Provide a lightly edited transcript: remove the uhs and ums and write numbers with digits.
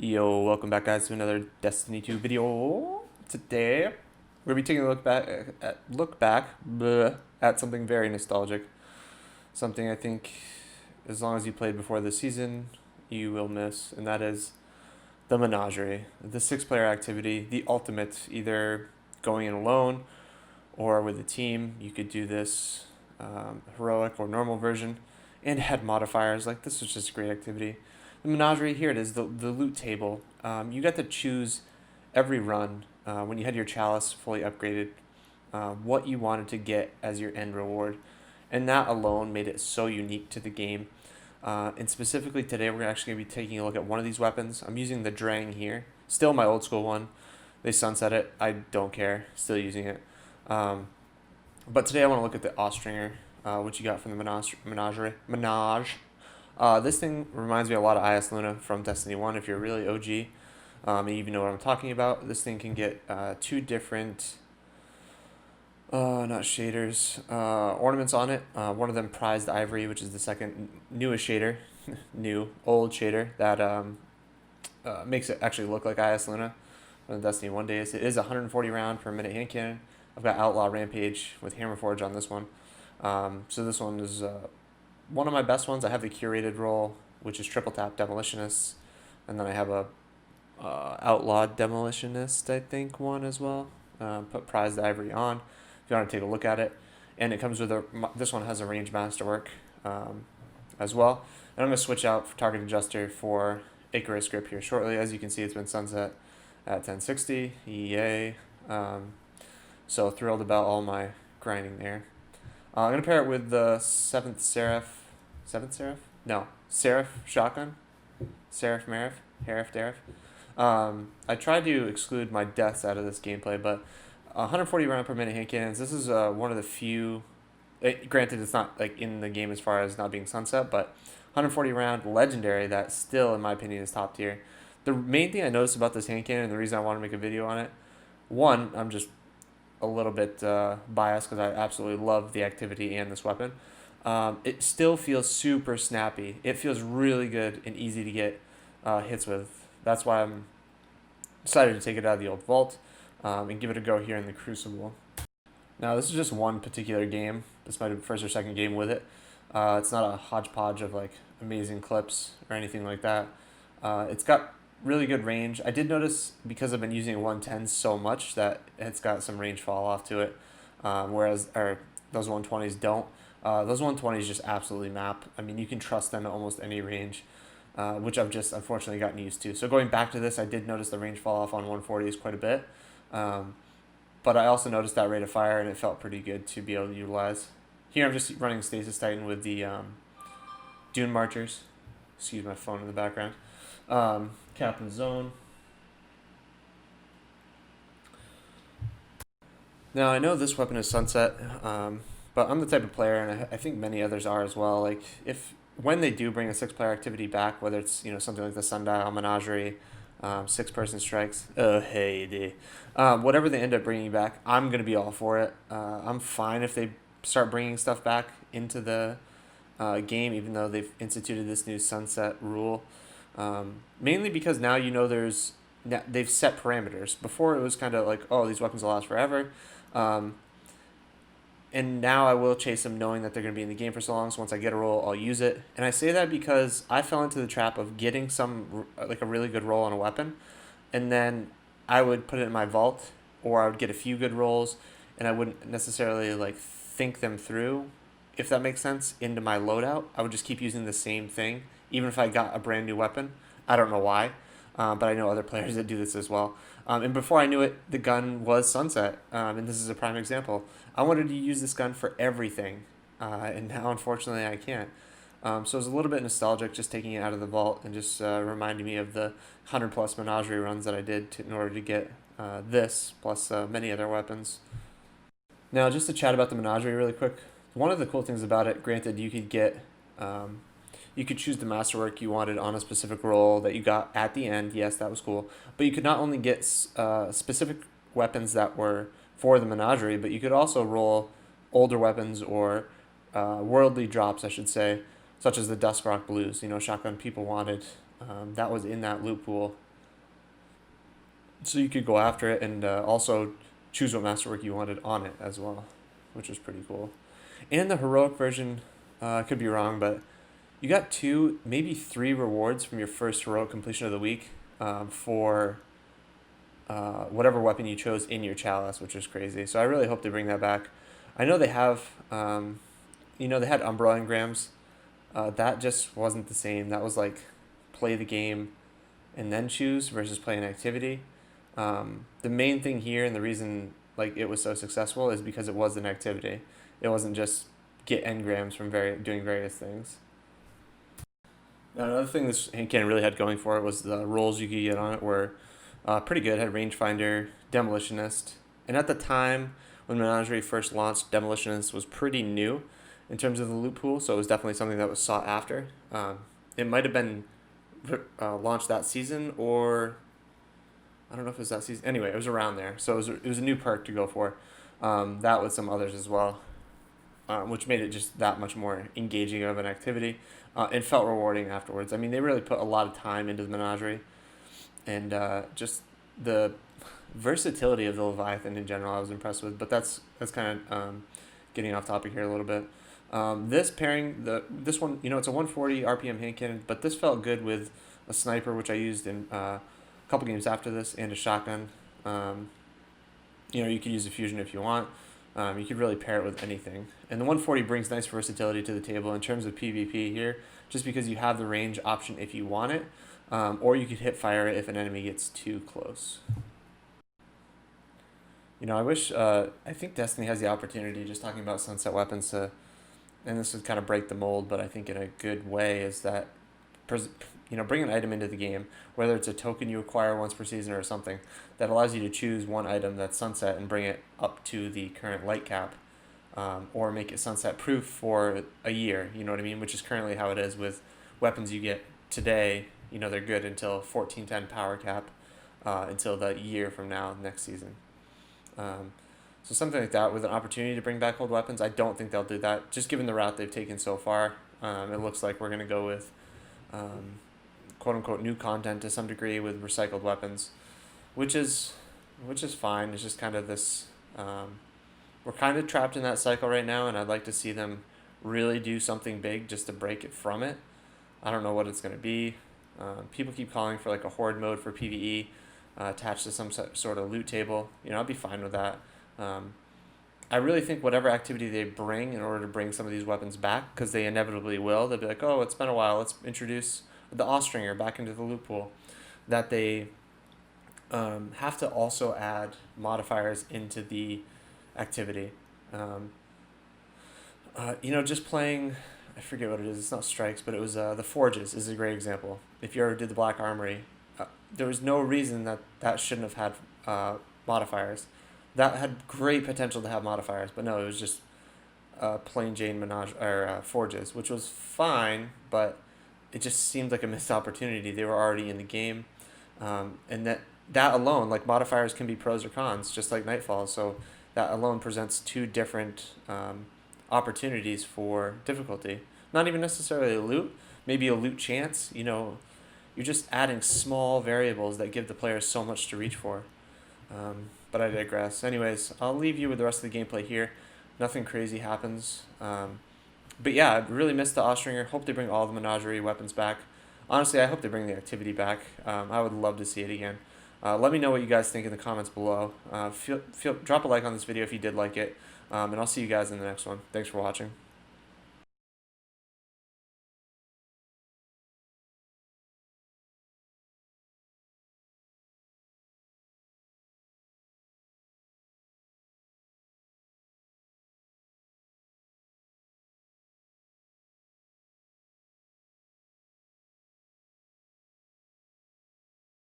Yo, welcome back guys to another Destiny 2 video. Today, we're gonna be taking a look back at something very nostalgic. Something I think as long as you played before this season, you will miss, and that is the Menagerie. The six-player activity, the ultimate, either going in alone or with a team. You could do this heroic or normal version and had modifiers. Like, this was just a great activity. The Menagerie, here it is, the loot table. You got to choose every run when you had your chalice fully upgraded what you wanted to get as your end reward. And that alone made it so unique to the game. And specifically today, we're actually going to be taking a look at one of these weapons. I'm using the Drang here. Still my old school one. They sunset it. I don't care. Still using it. But today I want to look at the Austringer, which you got from the Menagerie. This thing reminds me a lot of IS Luna from Destiny 1 if you're really OG. And you even know what I'm talking about. This thing can get two different, not shaders, ornaments on it. One of them prized ivory, which is the second newest shader, old shader that makes it actually look like IS Luna from the Destiny 1 days. It is 140 round per minute hand cannon. I've got Outlaw Rampage with Hammerforge on this one. So this one is one of my best ones. I have the curated roll, which is triple tap demolitionist, and then I have a outlawed demolitionist, I think, one as well. Put prized ivory on if you want to take a look at it, and it comes with this one has a range masterwork as well. And I'm going to switch out for target adjuster for Icarus grip here shortly. As you can see, it's been sunset at 1060. Yay! So thrilled about all my grinding there. I'm going to pair it with the Seraph shotgun. Seraph Marif, Harif Darif. I tried to exclude my deaths out of this gameplay, but 140 round per minute hand cannons. This is one of the few. Granted, it's not like in the game as far as not being sunset, but 140 round legendary that still, in my opinion, is top tier. The main thing I noticed about this hand cannon, and the reason I want to make a video on it, one, I'm just a little bit biased because I absolutely love the activity and this weapon. It still feels super snappy. It feels really good and easy to get hits with. That's why I'm decided to take it out of the old vault and give it a go here in the Crucible. Now, this is just one particular game. This might be the first or second game with it. It's not a hodgepodge of like amazing clips or anything like that. It's got really good range. I did notice because I've been using a 110 so much that it's got some range fall off to it, whereas those 120s don't. Those 120s just absolutely map. I mean, you can trust them at almost any range, which I've just unfortunately gotten used to. So going back to this, I did notice the range fall off on 140s quite a bit, but I also noticed that rate of fire, and it felt pretty good to be able to utilize. Here I'm just running Stasis Titan with the Dune Marchers. Excuse my phone in the background. Captain Zone. Now, I know this weapon is sunset, but I'm the type of player, and I think many others are as well. Like, when they do bring a six-player activity back, whether it's something like the Sundial, Menagerie, six-person strikes, whatever they end up bringing back, I'm gonna be all for it. I'm fine if they start bringing stuff back into the game, even though they've instituted this new sunset rule. Mainly because now they've set parameters. Before it was kind of like, oh, these weapons will last forever. And now I will chase them knowing that they're going to be in the game for so long, so once I get a roll, I'll use it. And I say that because I fell into the trap of getting like a really good roll on a weapon, and then I would put it in my vault, or I would get a few good rolls, and I wouldn't necessarily like think them through, if that makes sense, into my loadout. I would just keep using the same thing, even if I got a brand new weapon. I don't know why, but I know other players that do this as well. And before I knew it, the gun was sunset, and this is a prime example. I wanted to use this gun for everything, and now unfortunately I can't. So it was a little bit nostalgic just taking it out of the vault and just reminding me of the 100 plus Menagerie runs that I did in order to get this, plus many other weapons. Now, just to chat about the Menagerie really quick, one of the cool things about it, granted, you could choose the masterwork you wanted on a specific roll that you got at the end. Yes, that was cool. But you could not only get specific weapons that were for the Menagerie, but you could also roll older weapons or worldly drops, I should say, such as the Duskrock Blues, shotgun people wanted. That was in that loot pool. so you could go after it and also choose what masterwork you wanted on it as well, which was pretty cool. And the heroic version, I could be wrong, but you got two, maybe three rewards from your first heroic completion of the week for whatever weapon you chose in your chalice, which is crazy. So I really hope they bring that back. I know they have, they had Umbra engrams. That just wasn't the same. That was like play the game and then choose versus play an activity. The main thing here and the reason like it was so successful is because it was an activity. It wasn't just get engrams from doing various things. Now, another thing this hand cannon really had going for it was the rolls you could get on it were pretty good. It had rangefinder, demolitionist, and at the time when Menagerie first launched, demolitionist was pretty new in terms of the loot pool, so it was definitely something that was sought after. It might have been launched that season, or I don't know if it was that season. Anyway, it was around there, so it was a new perk to go for. That with some others as well, which made it just that much more engaging of an activity, and felt rewarding afterwards. I mean, they really put a lot of time into the Menagerie, and just the versatility of the Leviathan in general, I was impressed with. But that's kind of getting off topic here a little bit. This pairing, this one, it's a 140 RPM hand cannon, but this felt good with a sniper, which I used in a couple games after this, and a shotgun. You could use a fusion if you want. You could really pair it with anything. And the 140 brings nice versatility to the table in terms of PvP here, just because you have the range option if you want it, or you could hip fire it if an enemy gets too close. I think Destiny has the opportunity, just talking about sunset weapons, and this would kind of break the mold, but I think in a good way, is that bring an item into the game, whether it's a token you acquire once per season or something, that allows you to choose one item that's sunset and bring it up to the current light cap, or make it sunset proof for a year, you know what I mean? Which is currently how it is with weapons you get today. They're good until 1410 power cap, until the year from now, next season. So something like that with an opportunity to bring back old weapons. I don't think they'll do that, just given the route they've taken so far. It looks like we're going to go with quote unquote new content to some degree with recycled weapons, which is fine. It's just kind of this we're kind of trapped in that cycle right now, and I'd like to see them really do something big just to break it from it. I don't know what it's going to be. People keep calling for like a horde mode for PvE, attached to some sort of loot table. I'd be fine with that. I really think whatever activity they bring in order to bring some of these weapons back, because they inevitably will, they'll be like, oh, it's been a while, let's introduce the Austringer back into the loot pool, that they have to also add modifiers into the activity. Just playing, I forget what it is, it's not strikes, but it was the Forges is a great example. If you ever did the Black Armory, there was no reason that shouldn't have had modifiers. That had great potential to have modifiers, but no, it was just plain Jane Forges, which was fine, but it just seemed like a missed opportunity. They were already in the game, and that alone, like modifiers can be pros or cons, just like Nightfall. So that alone presents two different opportunities for difficulty. Not even necessarily a loot, maybe a loot chance. You're just adding small variables that give the players so much to reach for. But I digress. Anyways, I'll leave you with the rest of the gameplay here. Nothing crazy happens. But yeah, I really missed the Austringer. Hope they bring all the Menagerie weapons back. Honestly, I hope they bring the activity back. I would love to see it again. Let me know what you guys think in the comments below. Drop a like on this video if you did like it. And I'll see you guys in the next one. Thanks for watching.